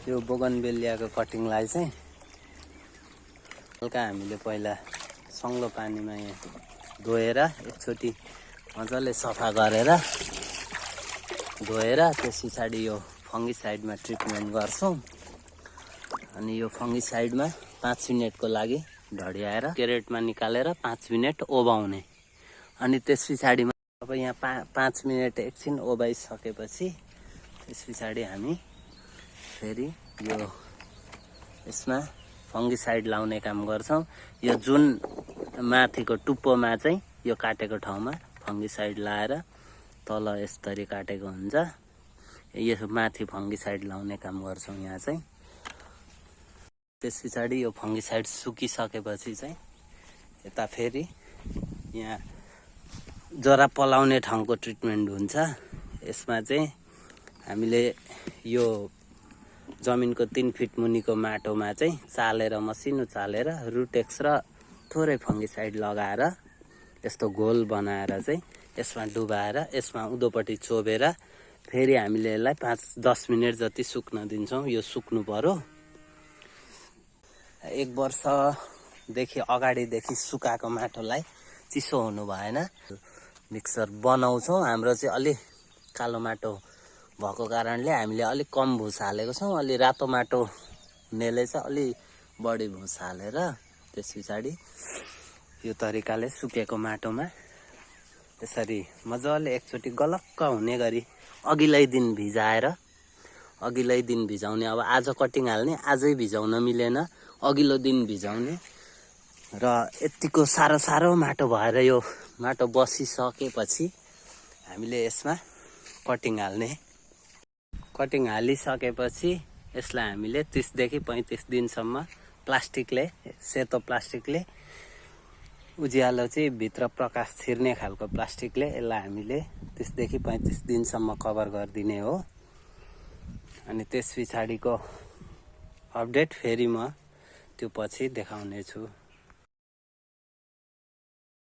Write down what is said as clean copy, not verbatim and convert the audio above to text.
यो बोगनवेलियाको कटिङलाई चाहिँ हल्का हामीले पहिला सङ्लो पानीमा यहाँ धोएर एकचोटि मजाले सफा गरेर धोएर त्यस पछाडि यो फङ्गिसाइडमा ट्रिटमेन्ट गर्छौँ। अनि यो फङ्गिसाइडमा 5 मिनेटको लागि ढडियाएर क्यारेटमा निकालेर 5 मिनेट ओबाउने। अनि त्यस पछाडिमा अब यहाँ 5 मिनेट एकछिन ओबाइसकेपछि त्यस पछाडि हामी फेरि यो यसमा फङ्गिसाइड लाउने काम गर्छौँ। यो जुन माथिको टुप्पोमा चाहिँ यो काटेको ठाउँमा फङ्गिसाइड लाएर तल यसरी काटेको हुन्छ, यो माथि फङ्गिसाइड लाउने काम गर्छौँ यहाँ चाहिँ। त्यस पछाडि यो फङ्गिसाइड सुकिसकेपछि चाहिँ यता फेरि यहाँ जरा पलाउने ठाउँको ट्रिटमेन्ट हुन्छ। यसमा चाहिँ हामीले यो जमिनको 3 फिट मुनिको माटोमा चाहिँ चालेर मसिनो चालेर रुटेक्स र थोरै फङ्गिसाइड लगाएर यस्तो गोल बनाएर चाहिँ यसमा डुबाएर यसमा उँधोपट्टि चोबेर फेरि हामीले यसलाई 5-10 मिनेट जति सुक्न दिन्छौँ। यो सुक्नु पर्यो। 1 वर्षदेखि अगाडिदेखि सुकाएको माटोलाई चिसो हुनु भएन। मिक्सर बनाउँछौँ। हाम्रो चाहिँ अलि कालो माटो भएको कारणले हामीले अलिक कम भुस हालेको छौँ। अलि रातो माटो हुनेले चाहिँ अलि बढी भुस हालेर त्यस पछाडि यो तरिकाले सुकेको माटोमा यसरी मजाले एकचोटि गलक्क हुने गरी अघिल्लै दिन भिजाउने। अब आज कटिङ हाल्ने, आजै भिजाउन मिलेन, अघिल्लो दिन भिजाउने। र यतिको साह्रो माटो भएर यो माटो बसिसकेपछि हामीले यसमा कटिङ हाल्ने। कटिङ हालिसकेपछि यसलाई हामीले 30 देखि 35 दिनसम्म प्लास्टिकले, सेतो प्लास्टिकले, उज्यालो चाहिँ भित्र प्रकाश छिर्ने खालको प्लास्टिकले यसलाई हामीले 30 देखि 35 दिनसम्म कभर गरिदिने हो। अनि त्यस पछाडिको अपडेट फेरि म त्यो पछि देखाउने छु।